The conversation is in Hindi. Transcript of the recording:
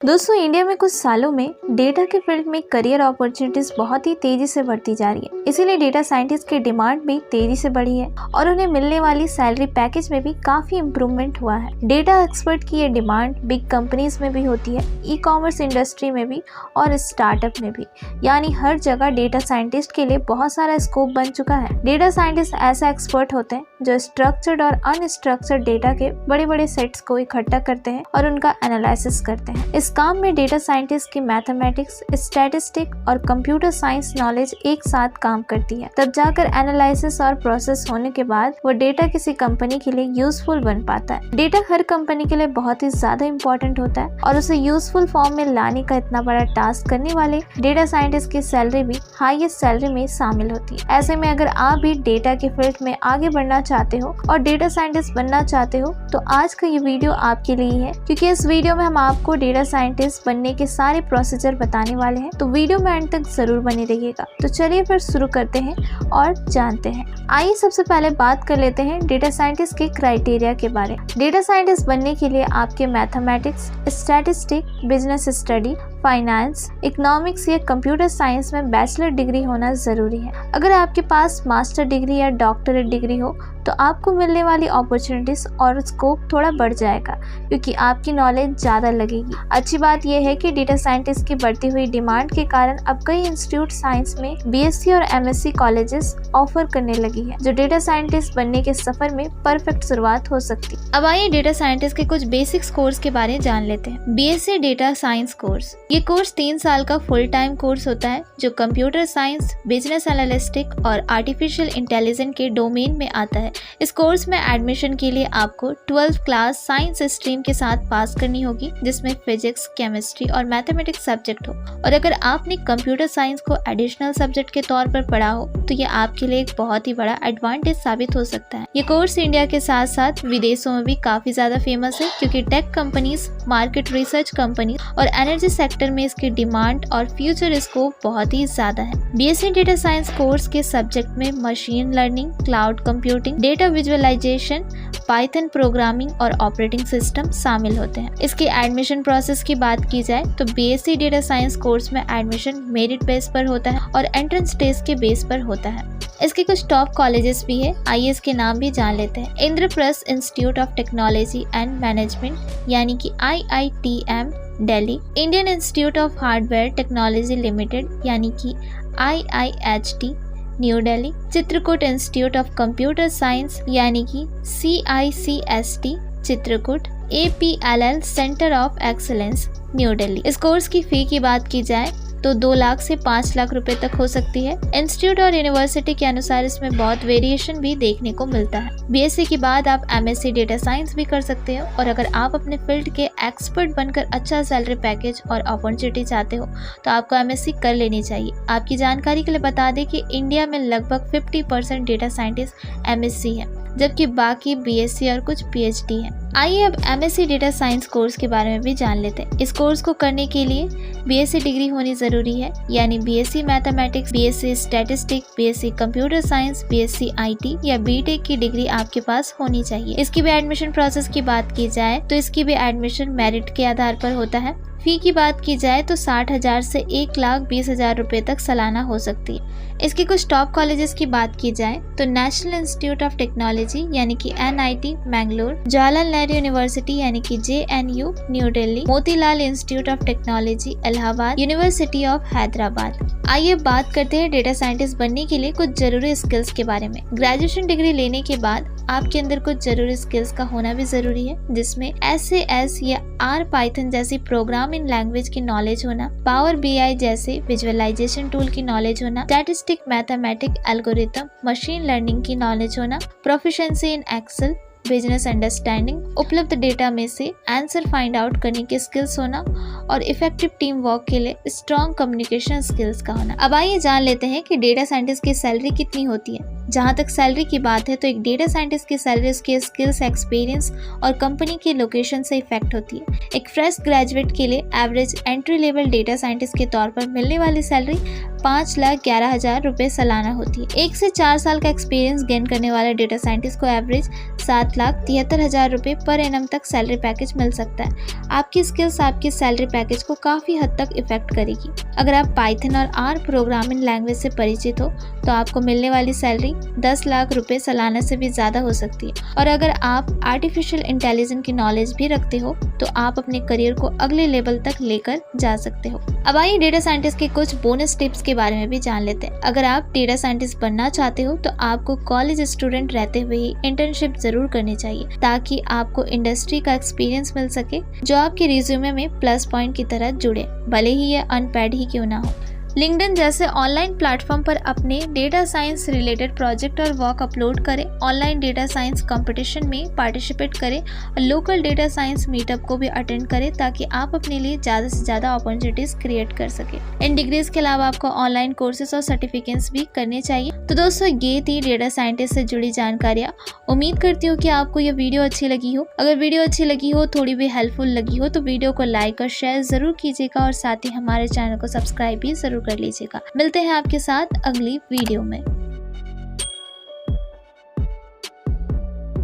दोस्तों, इंडिया में कुछ सालों में डेटा के फील्ड में करियर अपॉर्चुनिटीज बहुत ही तेजी से बढ़ती जा रही है। इसीलिए डेटा साइंटिस्ट की डिमांड भी तेजी से बढ़ी है और उन्हें मिलने वाली सैलरी पैकेज में भी काफी इम्प्रूवमेंट हुआ है। डेटा एक्सपर्ट की ये डिमांड बिग कंपनीज में भी होती है, ई कॉमर्स इंडस्ट्री में भी और स्टार्टअप में भी। यानी हर जगह डेटा साइंटिस्ट के लिए बहुत सारा स्कोप बन चुका है। डेटा साइंटिस्ट ऐसा एक्सपर्ट होते हैं जो स्ट्रक्चर्ड और अनस्ट्रक्चर्ड डेटा के बड़े बड़े सेट्स को इकट्ठा करते हैं और उनका एनालिसिस करते हैं। इस काम में डेटा साइंटिस्ट की मैथमेटिक्स, स्टैटिस्टिक और कंप्यूटर साइंस नॉलेज एक साथ काम करती है। तब जाकर एनालिसिस और प्रोसेस होने के बाद वो डेटा किसी कंपनी के लिए यूजफुल बन पाता है। डेटा हर कंपनी के लिए बहुत ही ज्यादा इंपॉर्टेंट होता है और उसे यूजफुल फॉर्म में लाने का इतना बड़ा टास्क करने वाले डेटा साइंटिस्ट की सैलरी भी हाईएस्ट सैलरी में शामिल होती है। ऐसे में अगर आप भी डेटा के फील्ड में आगे बढ़ना चाहते हो और डेटा साइंटिस्ट बनना चाहते हो तो आज का ये वीडियो आपके लिए है, क्योंकि इस वीडियो में हम आपको डेटा साइंटिस्ट बनने के सारे प्रोसीजर बताने वाले हैं। तो वीडियो में अंत तक जरूर बने रहिएगा। तो चलिए फिर शुरू करते हैं और जानते हैं। आइए सबसे पहले बात कर लेते हैं डेटा साइंटिस्ट के क्राइटेरिया के बारे में। डेटा साइंटिस्ट बनने के लिए आपके mathematics, statistic, business study, finance, economics या कंप्यूटर साइंस में बैचलर डिग्री होना जरूरी है। अगर आपके पास मास्टर डिग्री या डॉक्टरेट डिग्री हो तो आपको मिलने वाली अपॉर्चुनिटीज और स्कोप थोड़ा बढ़ जाएगा, क्योंकि आपकी नॉलेज ज़्यादा लगेगी। अच्छी बात यह है कि डेटा साइंटिस्ट की बढ़ती हुई डिमांड के कारण अब कई इंस्टीट्यूट साइंस में बीएससी और एमएससी कॉलेजेस ऑफर करने लगी है, जो डेटा साइंटिस्ट बनने के सफर में परफेक्ट शुरुआत हो सकती है। अब आइए डेटा साइंटिस्ट के कुछ बेसिक्स कोर्स के बारे में जान लेते हैं। बीएससी डेटा साइंस कोर्स, ये कोर्स 3 साल का फुल टाइम कोर्स होता है जो कंप्यूटर साइंस, बिजनेस एनालिस्टिक और आर्टिफिशियल इंटेलिजेंस के डोमेन में आता है। इस कोर्स में एडमिशन के लिए आपको 12th क्लास साइंस स्ट्रीम के साथ पास करनी होगी, जिसमें फिजिक्स, केमिस्ट्री और मैथमेटिक्स सब्जेक्ट हो। और अगर आपने कंप्यूटर साइंस को एडिशनल सब्जेक्ट के तौर पर पढ़ा हो तो ये आपके लिए एक बहुत ही बड़ा एडवांटेज साबित हो सकता है। ये कोर्स इंडिया के साथ साथ विदेशों में भी काफी ज्यादा फेमस है, क्योंकि tech companies, market research company और एनर्जी सेक्टर में इसकी डिमांड और फ्यूचर स्कोप बहुत ही ज्यादा है। बीएससी डेटा साइंस कोर्स के सब्जेक्ट में machine learning, cloud computing, data visualisation, Python programming और ऑपरेटिंग सिस्टम शामिल होते हैं। इसके एडमिशन प्रोसेस की बात की जाए तो बीएससी डेटा साइंस कोर्स में एडमिशन मेरिट बेस पर होता है और एंट्रेंस टेस्ट के बेस पर होता है। इसके कुछ टॉप कॉलेजेस भी है, आइए इसके नाम भी जान लेते हैं। Indraprastha institute of technology and management यानी कि IITM Delhi, Indian institute of hardware technology limited यानी कि IIHT new Delhi, Chitrakoot institute of computer science यानी कि CICST Chitrakoot, APLL centre of excellence new Delhi. इस कोर्स की फी की बात की जाए तो 2 लाख से 5 लाख रुपए तक हो सकती है। इंस्टीट्यूट और यूनिवर्सिटी के अनुसार इसमें बहुत वेरिएशन भी देखने को मिलता है। बीएससी के बाद आप MSc डेटा साइंस भी कर सकते हो, और अगर आप अपने फील्ड के एक्सपर्ट बनकर अच्छा सैलरी पैकेज और अपॉर्चुनिटी चाहते हो तो आपको MSc कर लेनी चाहिए। आपकी जानकारी के लिए बता दें कि इंडिया में लगभग 50% डेटा साइंटिस्ट MSc है, जबकि बाकी BSc और कुछ PhD है। आइए अब MSc डेटा साइंस कोर्स के बारे में भी जान लेते हैं। इस कोर्स को करने के लिए BSc डिग्री होनी जरूरी है, यानी BSc mathematics, BSc statistic, BSc computer science, BSc IT या BTech की डिग्री आपके पास होनी चाहिए। इसकी भी एडमिशन प्रोसेस की बात की जाए तो इसकी भी एडमिशन मेरिट के आधार पर होता है। फी की बात की जाए तो 60,000 से 1,20,000 रुपए तक सालाना हो सकती है। इसके कुछ टॉप कॉलेजेस की बात की जाए तो नेशनल इंस्टीट्यूट ऑफ टेक्नोलॉजी यानी कि NIT मैंगलोर, जवाहरलाल नेहरू यूनिवर्सिटी यानी कि JNU new Delhi, Motilal institute of technology Allahabad, university of Hyderabad. आइए बात करते हैं डेटा साइंटिस्ट बनने के लिए कुछ जरूरी स्किल्स के बारे में। ग्रेजुएशन डिग्री लेने के बाद आपके अंदर कुछ जरूरी स्किल्स का होना भी जरूरी है, जिसमें SAS या R पाइथन जैसी प्रोग्रामिंग लैंग्वेज की नॉलेज होना, पावर BI जैसे विजुअलाइजेशन टूल की नॉलेज होना, statistic, mathematic, algorithm, machine learning की नॉलेज होना, proficiency in Excel, business understanding, उपलब्ध डेटा में से आंसर फाइंड आउट करने के स्किल्स होना और इफेक्टिव टीम वर्क के लिए स्ट्रॉन्ग कम्युनिकेशन स्किल्स का होना। अब आइए जान लेते हैं कि डेटा साइंटिस्ट की सैलरी कितनी होती है। जहाँ तक सैलरी की बात है तो एक डेटा साइंटिस्ट की सैलरी उसके स्किल्स, एक्सपीरियंस और कंपनी की लोकेशन से इफेक्ट होती है। एक फ्रेश ग्रेजुएट के लिए average entry level data scientist के तौर पर मिलने वाली सैलरी 5,11,000 रुपये सालाना होती है। 1 से 4 साल का एक्सपीरियंस गेन करने वाले डेटा साइंटिस्ट को एवरेज 7,73,000 रुपये पर एनम तक सैलरी पैकेज मिल सकता है। आपकी स्किल्स आपकी सैलरी पैकेज को काफ़ी हद तक इफेक्ट करेगी। अगर आप पाइथन और आर प्रोग्रामिंग लैंग्वेज से परिचित हो तो आपको मिलने वाली सैलरी 10 लाख रुपये सालाना से भी ज़्यादा हो सकती है। और अगर आप आर्टिफिशियल इंटेलिजेंस की नॉलेज भी रखते हो तो आप अपने करियर को अगले लेवल तक लेकर जा सकते हो। अब आइए डेटा साइंटिस्ट के कुछ बोनस टिप्स के बारे में भी जान लेते हैं। अगर आप डेटा साइंटिस्ट बनना चाहते हो तो आपको कॉलेज स्टूडेंट रहते हुए ही इंटर्नशिप जरूर करनी चाहिए ताकि आपको इंडस्ट्री का एक्सपीरियंस मिल सके जो आपके रिज्यूमे में प्लस पॉइंट की तरह जुड़े, भले ही यह अनपेड ही क्यों ना हो। लिंक्डइन जैसे ऑनलाइन प्लेटफॉर्म पर अपने डेटा साइंस रिलेटेड प्रोजेक्ट और वर्क अपलोड करें, ऑनलाइन डेटा साइंस कंपटीशन में पार्टिसिपेट करें और लोकल डेटा साइंस मीटअप को भी अटेंड करें ताकि आप अपने लिए ज़्यादा से ज़्यादा अपॉर्चुनिटीज क्रिएट कर सकें। इन डिग्रीज के अलावा आपको ऑनलाइन कोर्सेज और सर्टिफिकेट्स भी करने चाहिए। तो दोस्तों ये थी डेटा साइंटिस्ट से जुड़ी जानकारियाँ। उम्मीद करती हूँ कि आपको ये वीडियो अच्छी लगी हो। अगर वीडियो अच्छी लगी हो, थोड़ी भी हेल्पफुल लगी हो तो वीडियो को लाइक और शेयर ज़रूर कीजिएगा और साथ ही हमारे चैनल को सब्सक्राइब भी ज़रूर कर लीजिएगा। मिलते हैं आपके साथ अगली वीडियो में।